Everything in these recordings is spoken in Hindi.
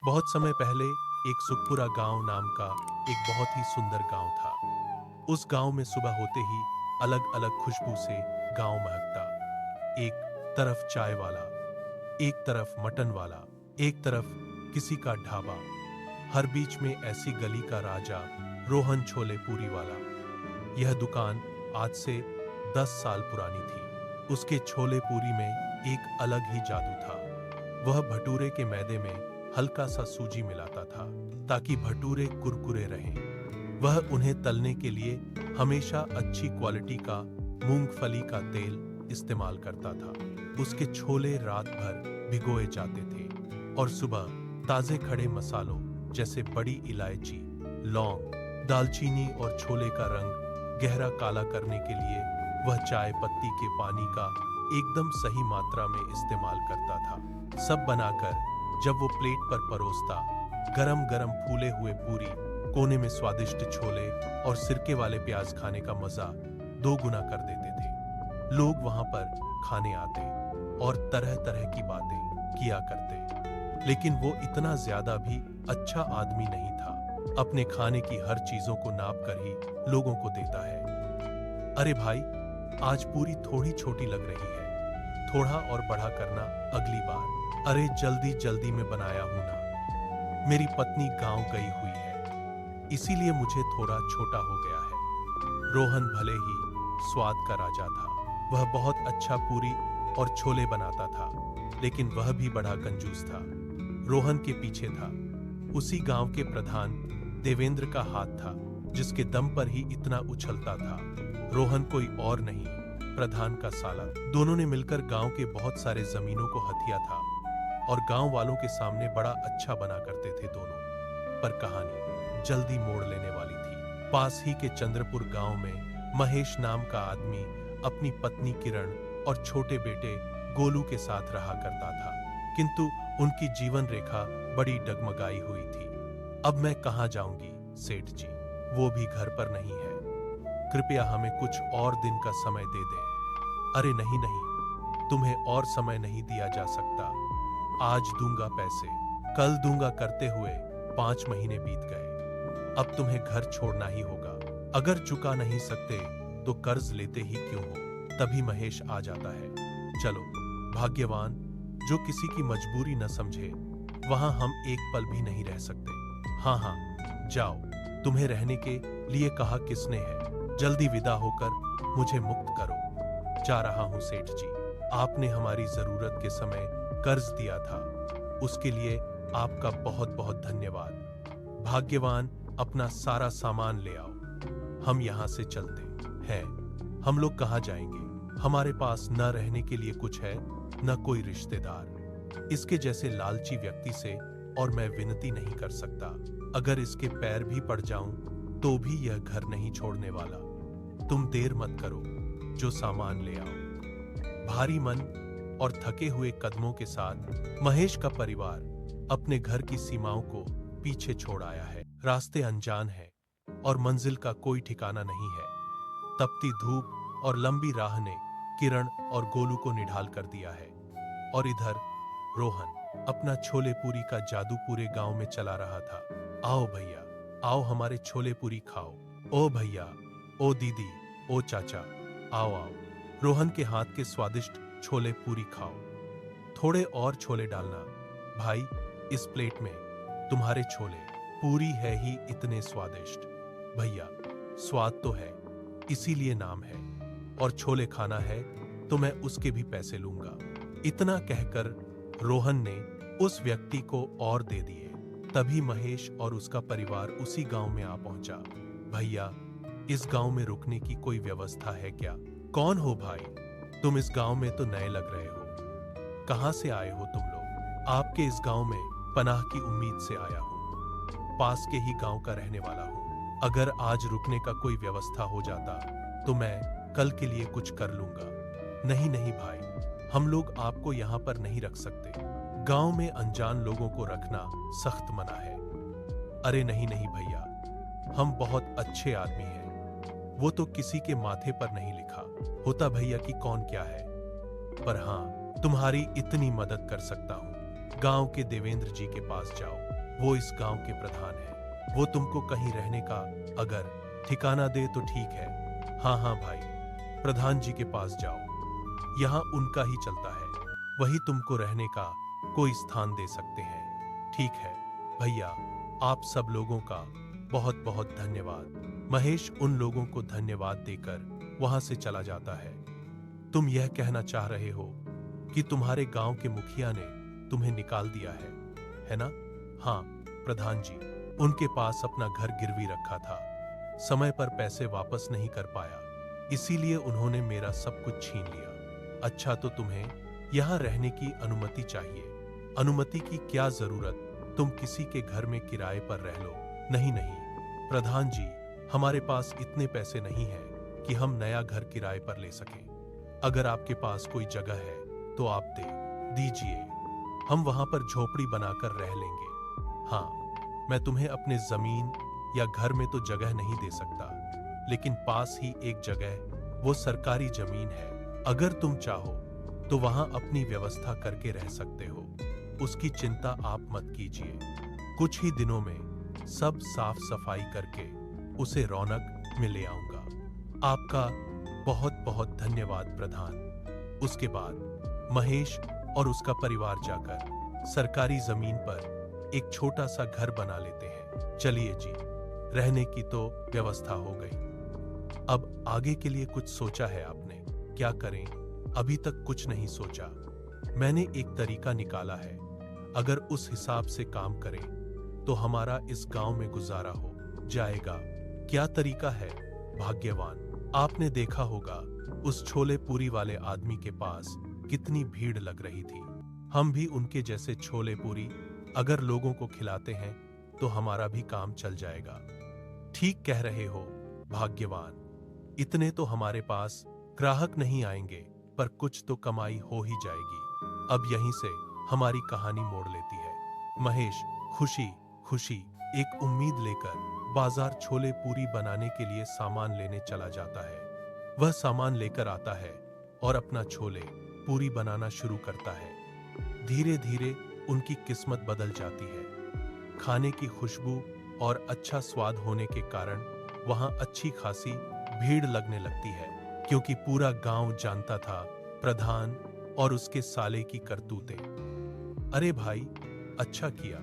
बहुत समय पहले एक सुखपुरा गांव नाम का एक बहुत ही सुंदर गांव था। उस गांव में सुबह होते ही अलग अलग खुशबू से गांव महकता। एक तरफ चाय वाला, एक तरफ मटन वाला, एक तरफ किसी का ढाबा, हर बीच में ऐसी गली का राजा रोहन छोले पूरी वाला। यह दुकान आज से 10 साल पुरानी थी। उसके छोले पूरी में एक अलग ही जादू था। वह भटूरे के मैदे में हल्का सा सूजी मिलाता था ताकि भटूरे कुरकुरे रहें। वह उन्हें तलने के लिए हमेशा अच्छी क्वालिटी का मूंगफली का तेल इस्तेमाल करता था। उसके छोले रात भर भिगोए जाते थे और सुबह ताजे खड़े मसालों जैसे बड़ी इलायची, लौंग, दालचीनी और छोले का रंग गहरा काला करने के लिए वह चाय पत्ती के पानी का एकदम सही मात्रा में इस्तेमाल करता था। सब बनाकर जब वो प्लेट पर परोसता, गरम गरम फूले हुए पूरी, कोने में स्वादिष्ट छोले और सिरके वाले प्याज खाने का मजा 2 गुना कर देते थे। लोग वहां पर खाने आते और तरह तरह की बातें किया करते, लेकिन वो इतना ज्यादा भी अच्छा आदमी नहीं था। अपने खाने की हर चीजों को नाप कर ही लोगों को देता है। अरे भाई, आज पूरी थोड़ी छोटी लग रही है, थोड़ा और बड़ा करना अगली बार। अरे जल्दी जल्दी में बनाया हूं ना, मेरी पत्नी गांव गई हुई है, इसीलिए मुझे थोड़ा छोटा हो गया है। रोहन भले ही स्वाद का राजा था, वह बहुत अच्छा पूरी और छोले बनाता था, लेकिन वह भी बड़ा कंजूस था। रोहन के पीछे था उसी गांव के प्रधान देवेंद्र का हाथ था, जिसके दम पर ही इतना उछलता था। रोहन कोई और नहीं, प्रधान का साला। दोनों ने मिलकर गांव के बहुत सारे जमीनों को हथिया था और गांव वालों के सामने बड़ा अच्छा बना करते थे दोनों। पर कहानी जल्दी मोड़ लेने वाली थी। पास ही के चंद्रपुर गांव में महेश नाम का आदमी अपनी पत्नी किरण और छोटे बेटे गोलू के साथ रहा करता था, किंतु उनकी जीवन रेखा बड़ी डगमगाई हुई थी। अब मैं कहां जाऊंगी सेठ जी, वो भी घर पर नहीं है, कृपया हमें कुछ और दिन का समय दे दें। अरे नहीं नहीं, तुम्हें और समय नहीं दिया जा सकता। आज दूंगा पैसे, कल दूंगा करते हुए 5 महीने बीत गए। अब तुम्हें घर छोड़ना ही होगा। अगर चुका नहीं सकते तो कर्ज लेते ही क्यों हो। तभी महेश आ जाता है। चलो, भाग्यवान जो किसी की मजबूरी न समझे, वहां हम एक पल भी नहीं रह सकते। हाँ हाँ, जाओ, तुम्हें रहने के लिए कहा किसने है। जल्दी विदा होकर मुझे मुक्त करो। जा रहा हूं सेठ जी, आपने हमारी जरूरत के समय कर्ज दिया था, उसके लिए आपका बहुत बहुत धन्यवाद। भाग्यवान, अपना सारा सामान ले आओ, हम यहां से चलते हैं। हम लोग कहां जाएंगे? हमारे पास न रहने के लिए कुछ है, न कोई रिश्तेदार। इसके जैसे लालची व्यक्ति से और मैं विनती नहीं कर सकता। अगर इसके पैर भी पड़ जाऊं तो भी यह घर नहीं छोड़ने वाला। तुम देर मत करो, जो सामान ले आओ। भारी मन और थके हुए कदमों के साथ महेश का परिवार अपने घर की सीमाओं को पीछे छोड़ आया है। रास्ते अनजान है और मंजिल का कोई ठिकाना नहीं है। तपती धूप और लंबी राह ने किरण और गोलू को निढाल कर दिया है, और इधर रोहन अपना छोले पूरी का जादू पूरे गांव में चला रहा था। आओ भैया, आओ हमारे छोले पूरी खाओ। ओ भैया, ओ दीदी, ओ चाचा, आओ आओ, रोहन के हाथ के स्वादिष्ट छोले पूरी खाओ। थोड़े और छोले डालना भाई, इस प्लेट में तुम्हारे छोले पूरी है ही इतने स्वादिष्ट। भैया, स्वाद तो है, इसीलिए नाम है, और छोले खाना है तो मैं उसके भी पैसे लूंगा। इतना कहकर रोहन ने उस व्यक्ति को और दे दिए। तभी महेश और उसका परिवार उसी गांव में आ पहुंचा। भैया, इस गांव में रुकने की कोई व्यवस्था है क्या? कौन हो भाई? तुम इस गांव में तो नए लग रहे हो। कहां से आए हो तुम लोग? आपके इस गांव में पनाह की उम्मीद से आया हूं। पास के ही गांव का रहने वाला हूं। अगर आज रुकने का कोई व्यवस्था हो जाता तो मैं कल के लिए कुछ कर लूंगा। नहीं नहीं भाई, हम लोग आपको यहाँ पर नहीं रख सकते। गांव में अनजान लोगों को रखना सख्त मना है। अरे नहीं नहीं भैया, हम बहुत अच्छे आदमी हैं। वो तो किसी के माथे पर नहीं लिखा होता भैया कि कौन क्या है, पर हाँ, तुम्हारी इतनी मदद कर सकता हूँ। गांव के देवेंद्र जी के पास जाओ, वो इस गांव के प्रधान हैं। वो तुमको कहीं रहने का अगर ठिकाना दे तो ठीक है। हाँ हाँ भाई, प्रधान जी के पास जाओ, यहाँ उनका ही चलता है, वही तुमको रहने का कोई स्थान दे सकते हैं। ठीक है भैया, आप सब लोगों का बहुत बहुत धन्यवाद। महेश उन लोगों को धन्यवाद देकर वहां से चला जाता है। तुम यह कहना चाह रहे हो कि तुम्हारे गांव के मुखिया ने तुम्हें निकाल दिया है ना? हाँ प्रधान जी, उनके पास अपना घर गिरवी रखा था, समय पर पैसे वापस नहीं कर पाया, इसीलिए उन्होंने मेरा सब कुछ छीन लिया। अच्छा, तो तुम्हें यहाँ रहने की अनुमति चाहिए। अनुमति की क्या जरूरत, तुम किसी के घर में किराए पर रह लो। नहीं नहीं प्रधान जी, हमारे पास इतने पैसे नहीं हैं कि हम नया घर किराए पर ले सकें। अगर आपके पास कोई जगह है तो आप दे दीजिए, हम वहां पर झोपड़ी बनाकर रह लेंगे। हाँ, मैं तुम्हें अपने जमीन या घर में तो जगह नहीं दे सकता, लेकिन पास ही एक जगह, वो सरकारी जमीन है, अगर तुम चाहो तो वहां अपनी व्यवस्था करके रह सकते हो। उसकी चिंता आप मत कीजिए, कुछ ही दिनों में सब साफ सफाई करके उसे रौनक में ले आऊंगा। आपका बहुत बहुत धन्यवाद प्रधान। उसके बाद महेश और उसका परिवार जाकर सरकारी जमीन पर एक छोटा सा घर बना लेते हैं। चलिए जी, रहने की तो व्यवस्था हो गई। अब आगे के लिए कुछ सोचा है आपने? क्या करें? अभी तक कुछ नहीं सोचा। मैंने एक तरीका निकाला है, अगर उस हिसाब से काम करें तो हमारा इस गांव में गुजारा हो जाएगा। क्या तरीका है? भाग्यवान, आपने देखा होगा उस छोले पूरी वाले आदमी के पास कितनी भीड़ लग रही थी। हम भी उनके जैसे छोले पूरी अगर लोगों को खिलाते हैं तो हमारा भी काम चल जाएगा। ठीक कह रहे हो भाग्यवान, इतने तो हमारे पास ग्राहक नहीं आएंगे, पर कुछ तो कमाई हो ही जाएगी। अब यहीं से हमारी कहानी मोड़ लेती है। महेश खुशी खुशी एक उम्मीद लेकर बाजार छोले पूरी बनाने के लिए सामान लेने चला जाता है। वह सामान लेकर आता है और अपना छोले पूरी बनाना शुरू करता है। धीरे धीरे उनकी किस्मत बदल जाती है। खाने की खुशबू और अच्छा स्वाद होने के कारण वहां अच्छी खासी भीड़ लगने लगती है, क्योंकि पूरा गांव जानता था प्रधान और उसके साले की करतूतें। अरे भाई, अच्छा किया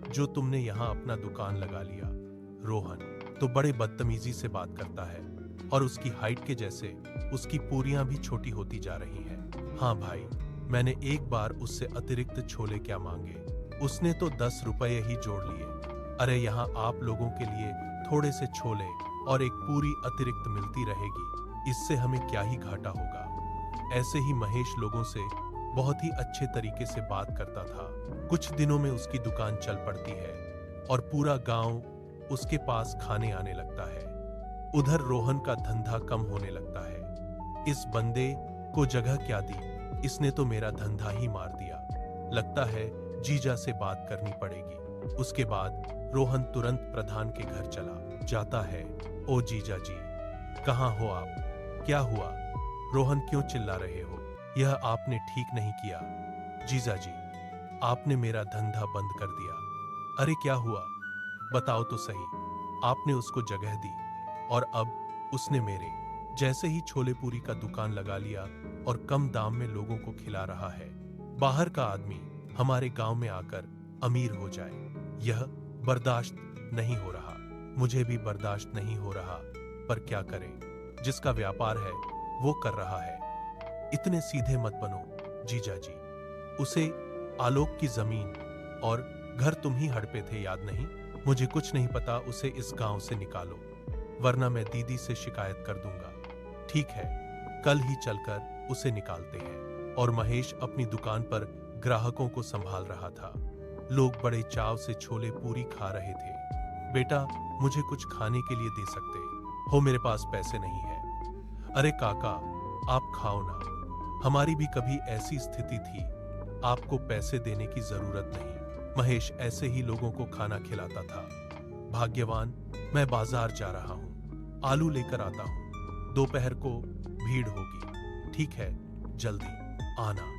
जो तुमने यहाँ अपना दुकान लगा लिया। रोहन तो बड़े बदतमीजी से बात करता है और उसकी हाइट के जैसे उसकी पूरियां भी छोटी होती जा रही हैं। हाँ भाई, मैंने एक बार उससे अतिरिक्त छोले क्या मांगे, उसने तो 10 रुपये ही जोड़ लिए। अरे यहाँ आप लोगों के लिए थोड़े से छोले और एक पूरी अतिरिक्त मिलती रहेगी, इससे हमें क्या ही घाटा होगा। ऐसे ही महेश लोगों से बहुत ही अच्छे तरीके से बात करता था। कुछ दिनों में उसकी दुकान चल पड़ती है और पूरा गांव उसके पास खाने आने लगता है। उधर रोहन का धंधा कम होने लगता है। इस बंदे को जगह क्या दी, इसने तो मेरा धंधा ही मार दिया। लगता है जीजा से बात करनी पड़ेगी। उसके बाद रोहन तुरंत प्रधान के घर चला जाता है। ओ जीजा जी, कहाँ हो आप? क्या हुआ? रोहन क्यों चिल्ला रहे हो? यह आपने ठीक नहीं किया। जीजा जी, आपने मेरा धंधा बंद कर दिया। अरे क्या हुआ, बताओ तो सही। आपने उसको जगह दी और अब उसने मेरे जैसे ही छोले पूरी का दुकान लगा लिया और कम दाम में लोगों को खिला रहा है। बाहर का आदमी हमारे गांव में आकर अमीर हो जाए, यह बर्दाश्त नहीं हो रहा। मुझे भी बर्दाश्त नहीं हो रहा, पर क्या करें, जिसका व्यापार है वो कर रहा है। इतने सीधे मत बनो जीजा जी। उसे आलोक की जमीन और घर तुम ही हड़पे थे, याद नहीं? मुझे कुछ नहीं पता, उसे इस गांव से निकालो, वरना मैं दीदी से शिकायत कर दूंगा। ठीक है, कल ही चलकर उसे निकालते हैं। और महेश अपनी दुकान पर ग्राहकों को संभाल रहा था। लोग बड़े चाव से छोले पूरी खा रहे थे। बेटा, मुझे कुछ खाने के लिए दे सकते हो? मेरे पास पैसे नहीं है। अरे काका, आप खाओ ना, हमारी भी कभी ऐसी स्थिति थी, आपको पैसे देने की जरूरत नहीं। महेश ऐसे ही लोगों को खाना खिलाता था। भाग्यवान, मैं बाजार जा रहा हूँ, आलू लेकर आता हूँ, दोपहर को भीड़ होगी, ठीक है, जल्दी आना।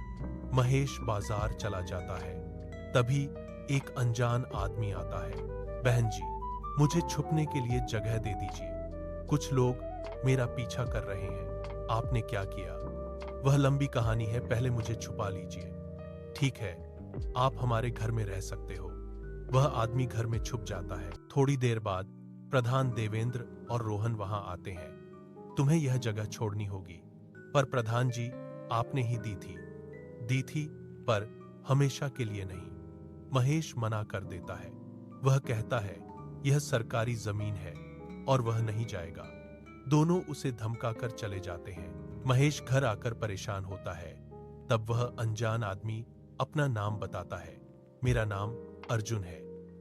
महेश बाजार चला जाता है। तभी एक अनजान आदमी आता है। बहन जी, मुझे छुपने के लिए जगह दे दीजिए। कुछ लोग मेरा पीछा कर रहे हैं। आपने क्या किया? वह लंबी कहानी है, पहले मुझे छुपा लीजिए। ठीक है, आप हमारे घर में रह सकते हो। वह आदमी घर में छुप जाता है। थोड़ी देर बाद प्रधान देवेंद्र और रोहन वहां आते हैं। तुम्हें यह जगह छोड़नी होगी। पर प्रधान जी, आपने ही दी थी, पर हमेशा के लिए नहीं। महेश मना कर देता है। वह कहता है, यह सरकारी जमीन है और वह नहीं जाएगा। दोनों उसे धमकाकर चले जाते हैं। महेश घर आकर परेशान होता है। तब वह अनजान आदमी अपना नाम बताता है। मेरा नाम अर्जुन है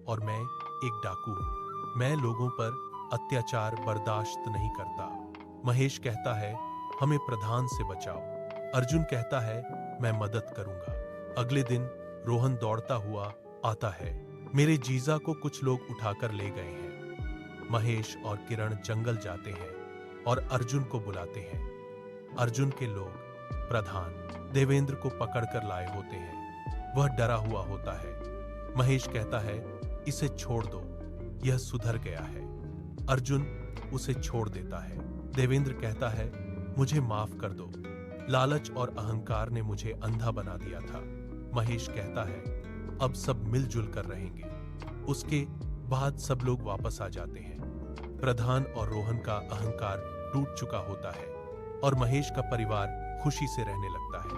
और मैं एक डाकू हूं। मैं लोगों पर अत्याचार बर्दाश्त नहीं करता। महेश कहता है, हमें प्रधान से बचाओ। अर्जुन कहता है, मैं मदद करूंगा। अगले दिन रोहन दौड़ता हुआ आता है। मेरे जीजा को कुछ लोग उठाकर ले गए हैं। महेश और किरण जंगल जाते हैं और अर्जुन को बुलाते हैं। अर्जुन के लोग प्रधान देवेंद्र को पकड़कर लाए होते हैं। वह डरा हुआ होता है। महेश कहता है, इसे छोड़ दो, यह सुधर गया है। अर्जुन उसे छोड़ देता है। देवेंद्र कहता है, मुझे माफ कर दो। लालच और अहंकार ने मुझे अंधा बना दिया था। महेश कहता है, अब सब मिलजुल कर रहेंगे। उसके बाद सब लोग वापस आ जाते हैं। प्रधान और रोहन का अहंकार टूट चुका होता है और महेश का परिवार खुशी से रहने लगता है।